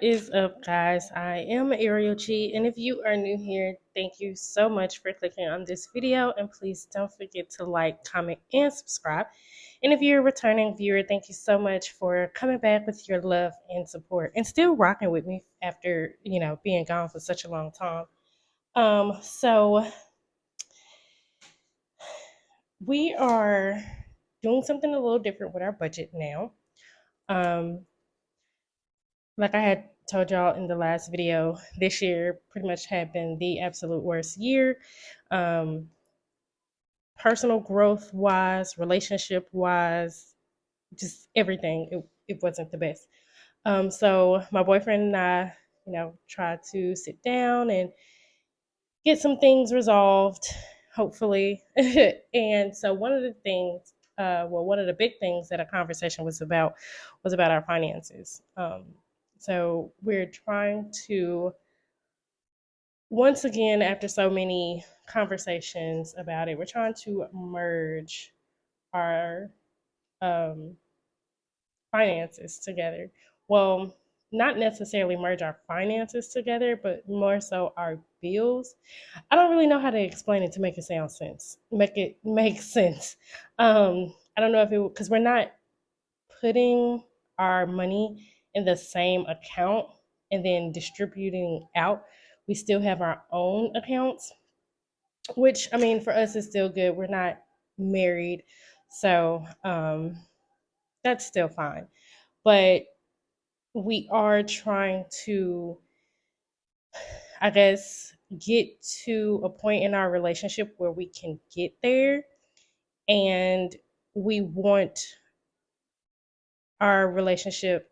What is up, guys? I am Ariel G, and if you are new here, thank you so much for clicking on this video, and please don't forget to like, comment, and subscribe. And if you're a returning viewer, thank you so much for coming back with your love and support, and still rocking with me after being gone for such a long time. So we are doing something a little different with our budget now. Um, like I had told y'all in the last video, this year pretty much had been the absolute worst year. Um, Personal growth wise, relationship wise, just everything. It wasn't the best. So my boyfriend and I, tried to sit down and get some things resolved, hopefully. And so one of the things, one of the big things that a conversation was about our finances. So we're trying to, once again, after so many conversations about it, we're trying to merge our um, finances together. Well, not necessarily merge our finances together, but more so our bills. I don't really know how to explain it to make it sound sense, make it make sense. I don't know if it because we're not putting our money in the same account and then distributing out. We still have our own accounts, which I mean for us is still good. We're not married, so that's still fine. But we are trying to, I guess, get to a point in our relationship where we can get there, and we want our relationship,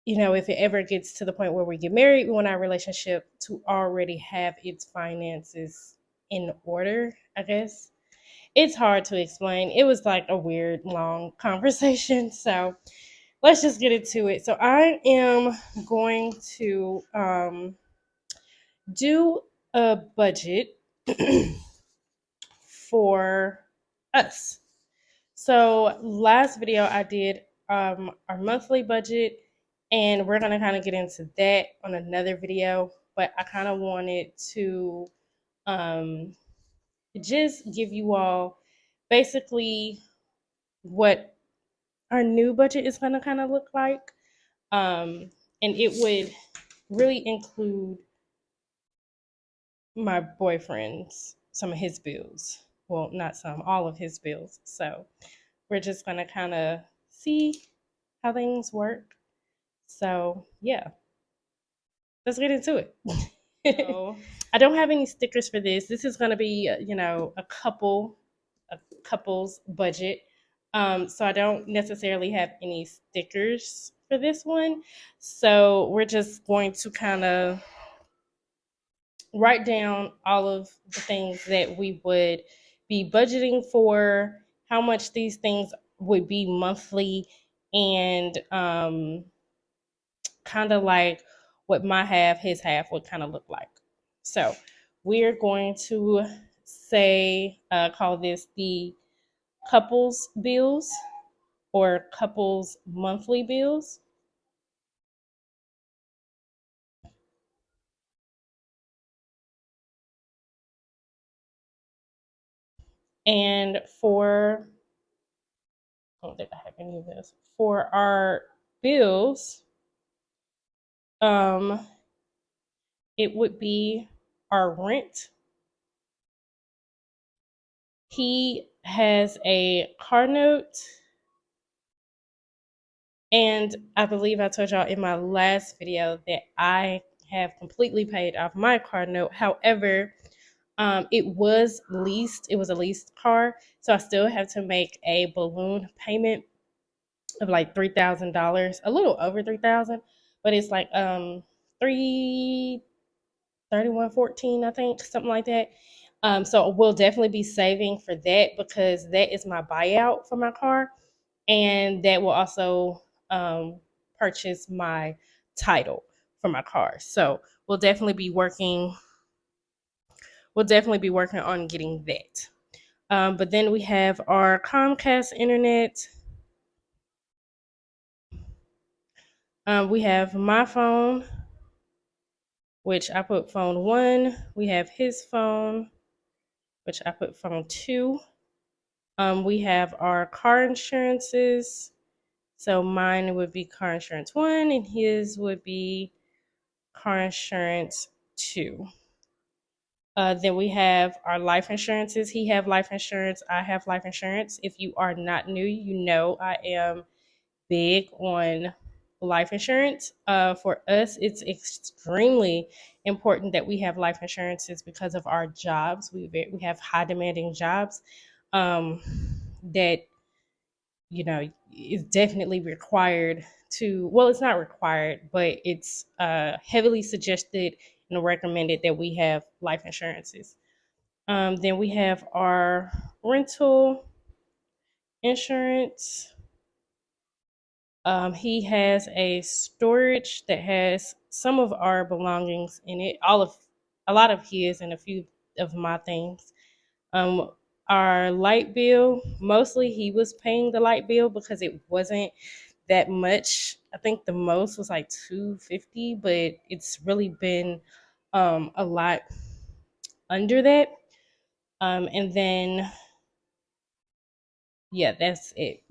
if it ever gets to the point where we get married, we want our relationship to already have its finances in order, I guess. It's hard to explain. It was like a weird long conversation. So let's just get into it. So I am going to do a budget for us. So last video I did our monthly budget, and we're gonna kind of get into that on another video. But I kind of wanted to um, just give you all basically what our new budget is gonna kind of look like, and it would really include my boyfriend's some of his bills. Well, not some, all of his bills. So we're just gonna kind of see how things work. So yeah, let's get into it. So, I don't have any stickers for this. This is gonna be, a couple's budget. So I don't necessarily have any stickers for this one. So we're just going to kind of write down all of the things that we would be budgeting for, how much these things would be monthly, and kind of like what my half, his half would kind of look like. So we're going to call this the couples bills or couples monthly bills. And I don't think I have any of this. For our bills, um, it would be our rent. He has a car note, and I believe I told y'all in my last video that I have completely paid off my car note. However, it was leased. It was a leased car, so I still have to make a balloon payment of like $3,000, a little over 3,000, but it's like 331.14, I think, something like that. So we'll definitely be saving for that because that is my buyout for my car, and that will also purchase my title for my car. So we'll definitely be working. We'll definitely be working on getting that. But then we have our Comcast internet. We have my phone, which I put phone one. We have his phone, which I put phone two. We have our car insurances. So mine would be car insurance one, and his would be car insurance two. Then we have our life insurances. He have life insurance. I have life insurance. If you are not new, you know I am big on life insurance. For us, it's extremely important that we have life insurances because of our jobs. We have high demanding jobs um, that is definitely required to. Well, it's not required, but it's heavily suggested and recommended that we have life insurances. Then we have our rental insurance. He has a storage that has some of our belongings in it, a lot of his and a few of my things. Um, our light bill, mostly he was paying the light bill because it wasn't that much. I think the most was like 250, but it's really been a lot under that. And then yeah, that's it.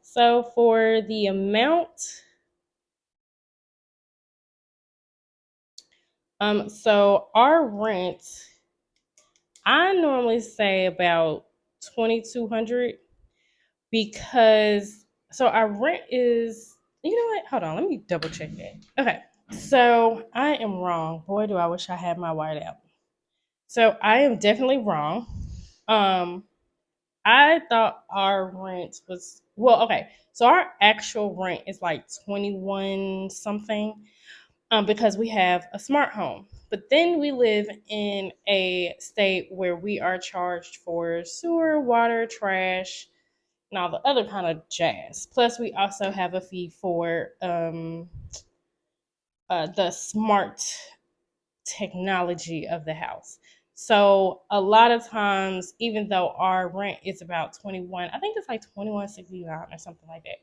So for the amount, so our rent, I normally say about 2,200 because so our rent is. You know what? Hold on, let me double check that. Okay, so I am wrong. Boy, do I wish I had my white out. So I am definitely wrong. Um, I thought our rent was well. Okay, so our actual rent is like 21 something because we have a smart home. But then we live in a state where we are charged for sewer, water, trash, and all the other kind of jazz. Plus, we also have a fee for the smart technology of the house. So a lot of times, even though our rent is about 21, I think it's like 21.69 or something like that.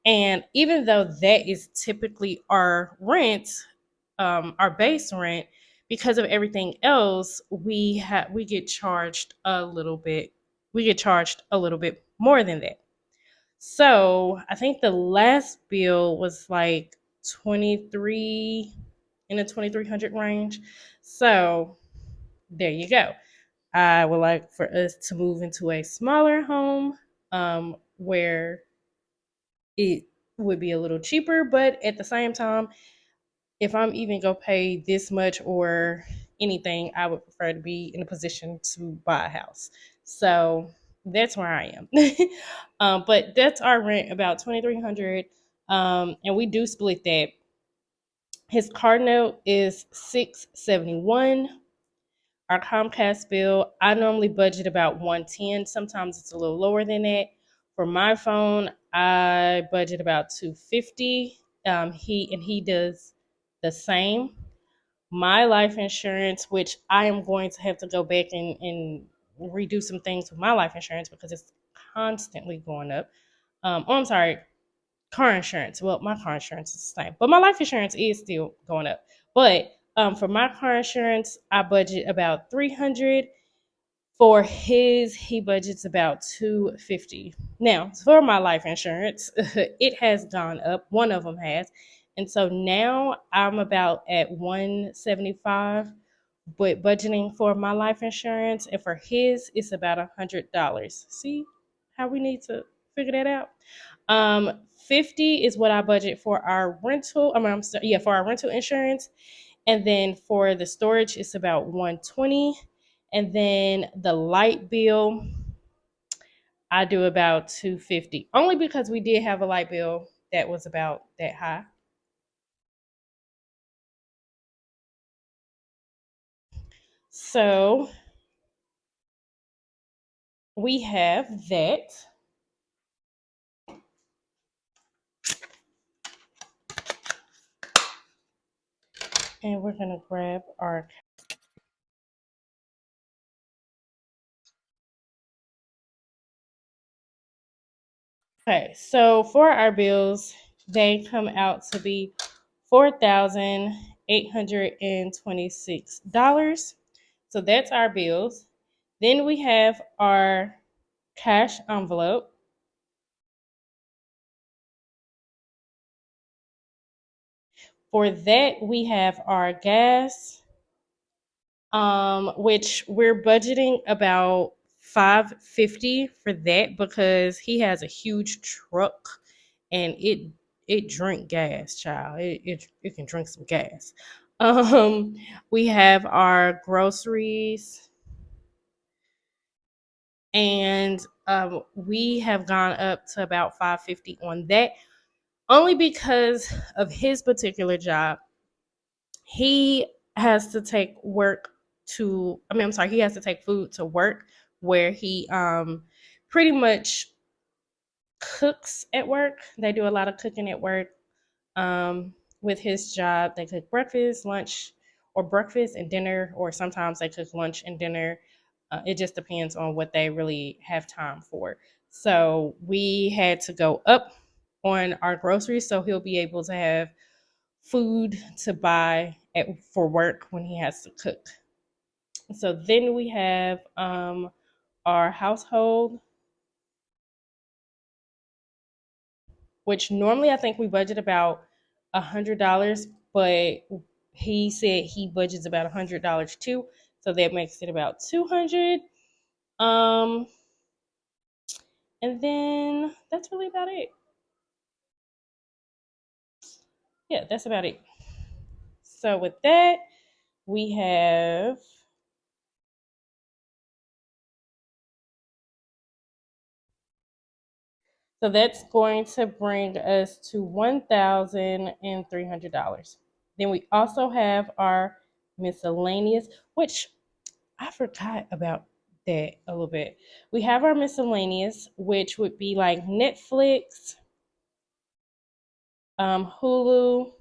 And even though that is typically our rent, our base rent, because of everything else, we get charged a little bit. We get charged a little bit more than that. So I think the last bill was like 23 in the 2,300 range. So there you go. I would like for us to move into a smaller home where it would be a little cheaper, but at the same time, if I'm even gonna pay this much or anything, I would prefer to be in a position to buy a house. So that's where I am. But that's our rent, about 2,300, and we do split that. His car note is 671. Our Comcast bill, I normally budget about 110. Sometimes it's a little lower than that. For my phone, I budget about 250. He does the same. My life insurance, which I am going to have to go back and redo some things with my life insurance because it's constantly going up. I'm sorry, car insurance. Well, my car insurance is the same, but my life insurance is still going up. But for my car insurance, I budget about 300. For his, he budgets about 250. Now, for my life insurance, it has gone up. One of them has. And so now I'm about at 175, but budgeting for my life insurance and for his, it's about $100. See how we need to figure that out? 50 is what I budget for our rental. For our rental insurance. And then for the storage, it's about 120. And then the light bill, I do about 250. Only because we did have a light bill that was about that high. So we have that. And we're gonna grab our. Okay, so for our bills, they come out to be $4,826. So that's our bills. Then we have our cash envelope. For that, we have our gas, which we're budgeting about 550 for that because he has a huge truck and it drink gas, child. It can drink some gas. Um, we have our groceries, and we have gone up to about 550 on that only because of his particular job. He has to take work to I mean I'm sorry, he has to take food to work where he pretty much cooks at work. They do a lot of cooking at work. With his job, they cook breakfast, lunch, or breakfast and dinner, or sometimes they cook lunch and dinner. It just depends on what they really have time for. So we had to go up on our groceries so he'll be able to have food to buy for work when he has to cook. So then we have our household, which normally I think we budget about $100, but he said he budgets about $100 too, so that makes it about 200. Um, and then that's really about it. Yeah, that's about it. So with that, we have so that's going to bring us to $1,300. Then we also have our miscellaneous, which I forgot about that a little bit. We have our miscellaneous, which would be like Netflix, Hulu,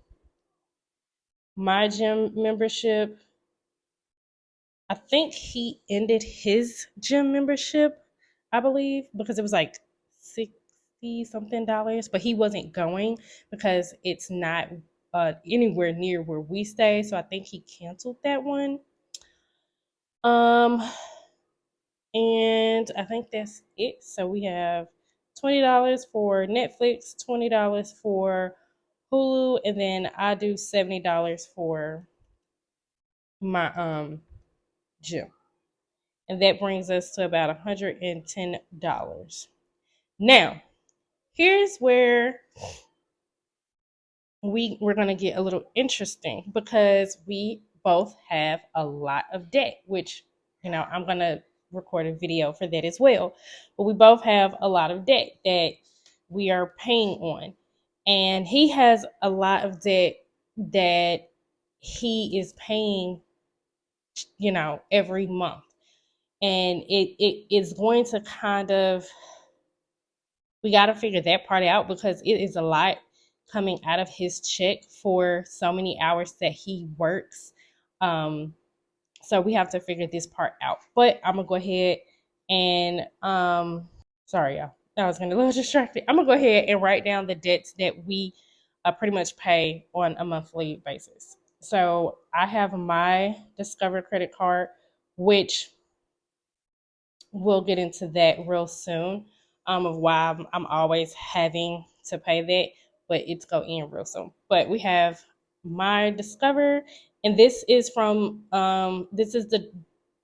my gym membership. I think he ended his gym membership, I believe, because it was like 60 something dollars, but he wasn't going because it's not anywhere near where we stay. So I think he canceled that one. Um, and I think that's it. So we have $20 for Netflix, $20 for Hulu, and then I do $70 for my gym. And that brings us to about $110. Now, here's where we're going to get a little interesting because we both have a lot of debt, which, I'm going to record a video for that as well. But we both have a lot of debt that we are paying on. And he has a lot of debt that he is paying, every month. And it is going to kind of, we got to figure that part out because it is a lot coming out of his check for so many hours that he works. So we have to figure this part out. But I'm gonna go ahead and sorry y'all, I was getting a little distracted. I'm gonna go ahead and write down the debts that we pretty much pay on a monthly basis. So I have my Discover credit card, which we'll get into that real soon, of why I'm always having to pay that, but it's go in real soon. But we have my Discover, and this is from this is the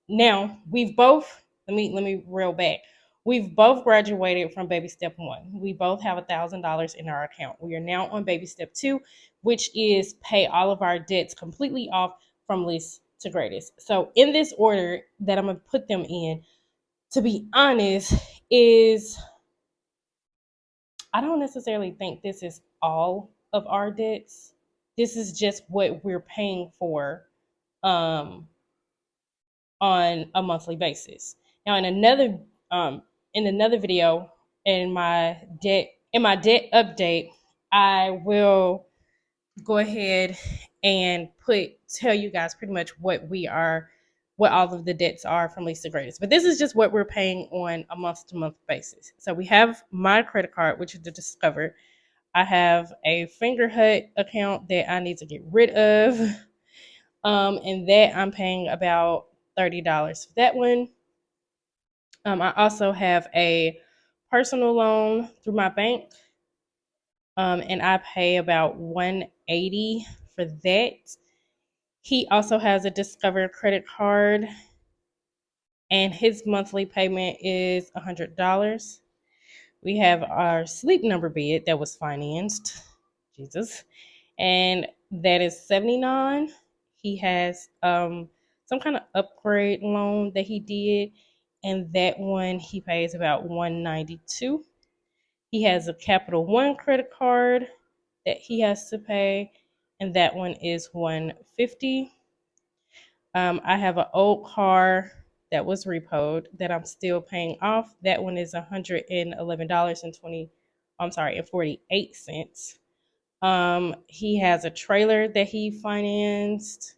now we've both let me reel back. We've both graduated from baby step one. We both have $1,000 in our account. We are now on baby step two, which is pay all of our debts completely off from least to greatest. So in this order that I'm gonna put them in, to be honest, is I don't necessarily think this is all of our debts. This is just what we're paying for um, on a monthly basis. Now, in another video, in my debt update, I will go ahead and tell you guys pretty much what all of the debts are from least to greatest. But this is just what we're paying on a month to month basis. So we have my credit card, which is the Discover. I have a Finger Hut account that I need to get rid of. And that I'm paying about $30 for that one. I also have a personal loan through my bank, and I pay about 180 for that. He also has a Discover credit card, and his monthly payment is $100. We have our Sleep Number bed that was financed, Jesus, and that is 79. He has some kind of upgrade loan that he did, and that one he pays about 192. He has a Capital One credit card that he has to pay, and that one is 150. I have an old car that was repoed that I'm still paying off. That one is $111.20. I'm sorry, and 48 cents. He has a trailer that he financed,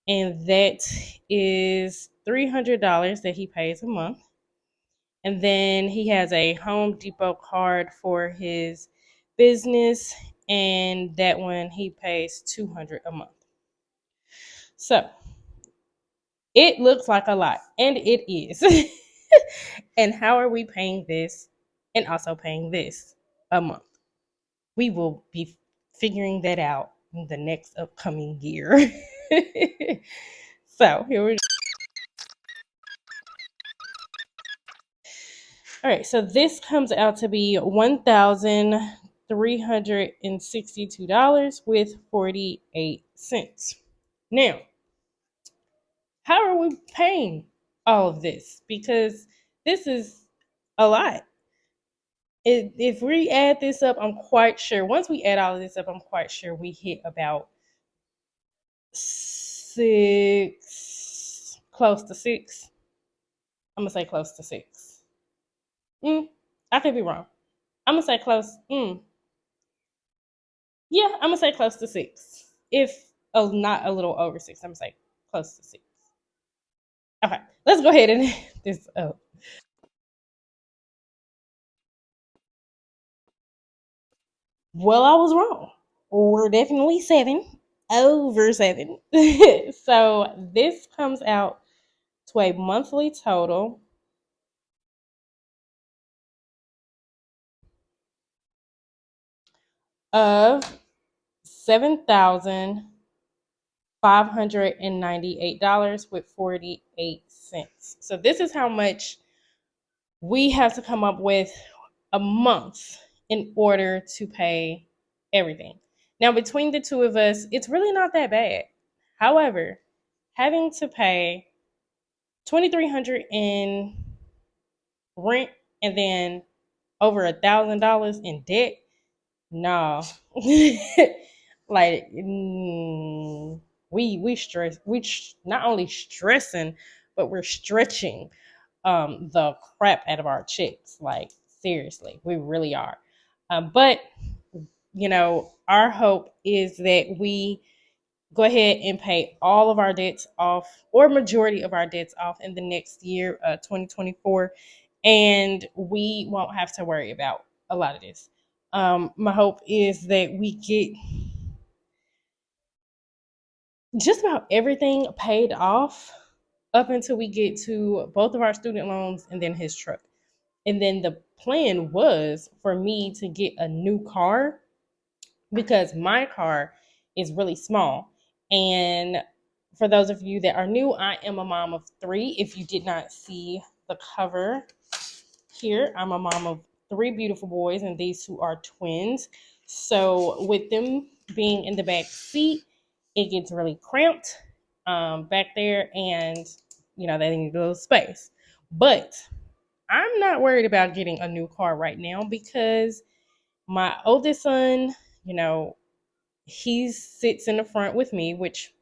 and that is $300 that he pays a month. And then he has a Home Depot card for his business, and that one he pays $200 a month. So it looks like a lot, and it is. And how are we paying this and also paying this a month? We will be figuring that out in the next upcoming year. So here we go. All right, so this comes out to be $1,362 with 48 cents. Now, how are we paying all of this? Because this is a lot. If we add this up, I'm quite sure, once we add all of this up, I'm quite sure we hit about six, close to six. I'm going to say close to six. I could be wrong. I'm going to say close. Yeah, I'm going to say close to six. If not a little over six, I'm going to say close to six. Okay, let's go ahead and this up. Well, I was wrong. We're definitely seven, over seven. So this comes out to a monthly total of $7,598 with 48 cents. So this is how much we have to come up with a month in order to pay everything. Now, between the two of us, it's really not that bad. However, having to pay 2,300 in rent and then over $1,000 in debt, no. Like, we stress. Not only stressing, but we're stretching the crap out of our checks. Like, seriously, we really are. But our hope is that we go ahead and pay all of our debts off, or majority of our debts off, in the next year, 2024, and we won't have to worry about a lot of this. My hope is that we get just about everything paid off up until we get to both of our student loans and then his truck. And then the plan was for me to get a new car because my car is really small. And for those of you that are new, I am a mom of three. If you did not see the cover here, I'm a mom of three beautiful boys, and these two are twins. So with them being in the back seat, it gets really cramped back there, and they need a little space. But I'm not worried about getting a new car right now because my oldest son, he sits in the front with me, which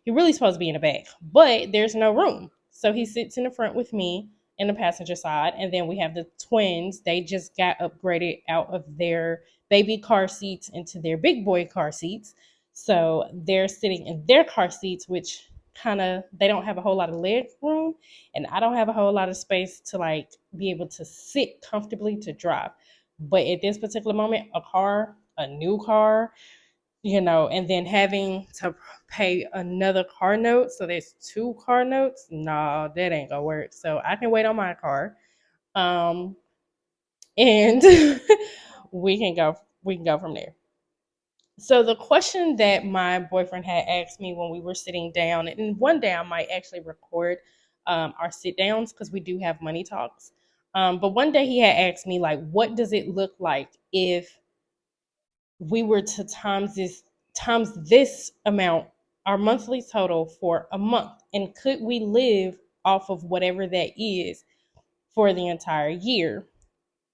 he really supposed to be in the back, but there's no room. So he sits in the front with me in the passenger side. And then we have the twins. They just got upgraded out of their baby car seats into their big boy car seats. So they're sitting in their car seats, which they don't have a whole lot of leg room. And I don't have a whole lot of space to be able to sit comfortably to drive. But at this particular moment, a car, a new car, and then having to pay another car note. So there's two car notes. Nah, that ain't gonna work. So I can wait on my car. Um, and we can go from there. So the question that my boyfriend had asked me when we were sitting down, and one day I might actually record our sit downs because we do have money talks. But one day he had asked me like, what does it look like if we were to times this amount, our monthly total for a month, and could we live off of whatever that is for the entire year?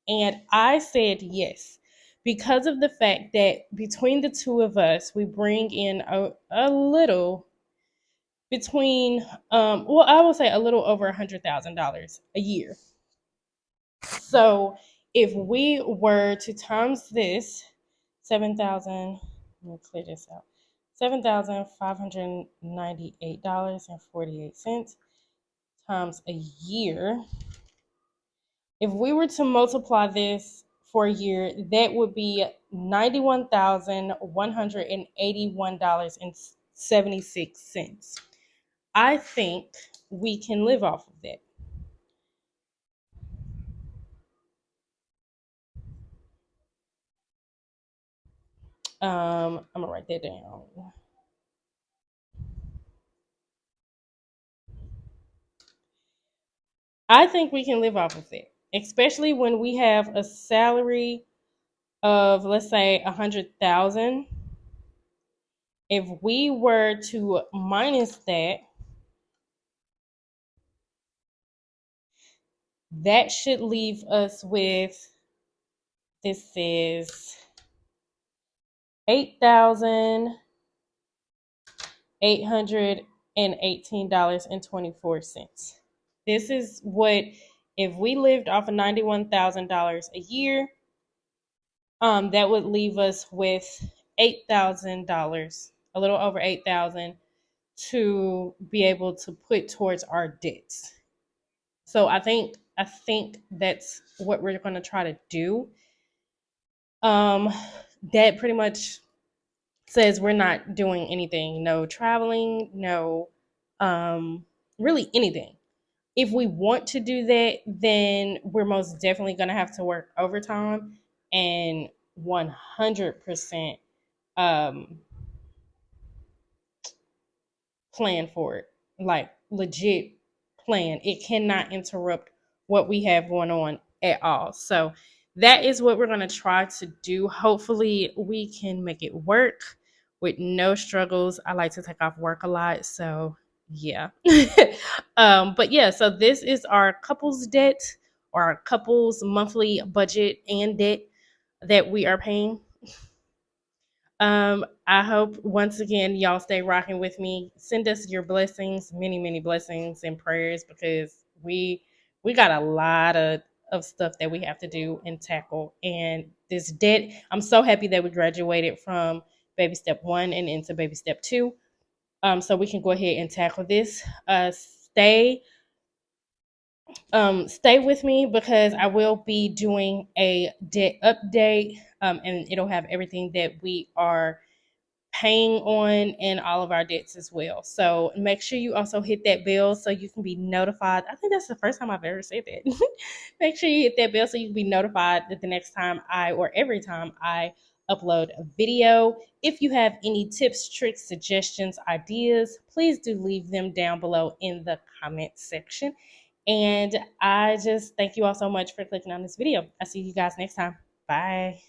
And I said yes, because of the fact that between the two of us, we bring in a little between, well, I would say a little over $100,000 a year. So if we were to times this, 7,000, let me clear this out, $7,598.48 times a year. If we were to multiply this for a year, that would be $91,181.76. I think we can live off of that. I'm gonna write that down. I think we can live off of it, especially when we have a salary of, let's say, 100,000. If we were to minus that, that should leave us with, this is $8,818.24. This is what, if we lived off of $91,000 a year, that would leave us with $8,000, a little over 8,000, to be able to put towards our debts. So I think that's what we're going to try to do. Um, that pretty much says we're not doing anything, no traveling, no, really anything. If we want to do that, then we're most definitely going to have to work overtime and 100% um, plan for it, like legit plan. It cannot interrupt what we have going on at all. So that is what we're going to try to do. Hopefully we can make it work with no struggles. I like to take off work a lot, so yeah. But yeah, so this is our couples debt, or our couples monthly budget and debt that we are paying. I hope once again y'all stay rocking with me. Send us your blessings, many, many blessings and prayers, because we got a lot of stuff that we have to do and tackle. And this debt, I'm so happy that we graduated from baby step 1 and into baby step 2. So we can go ahead and tackle this. Stay with me, because I will be doing a debt update, and it'll have everything that we are paying on and all of our debts as well. So make sure you also hit that bell so you can be notified. I think that's the first time I've ever said that. Make sure you hit that bell so you can be notified that the next time or every time I upload a video. If you have any tips, tricks, suggestions, ideas, please do leave them down below in the comment section. And I just thank you all so much for clicking on this video. I'll see you guys next time. Bye.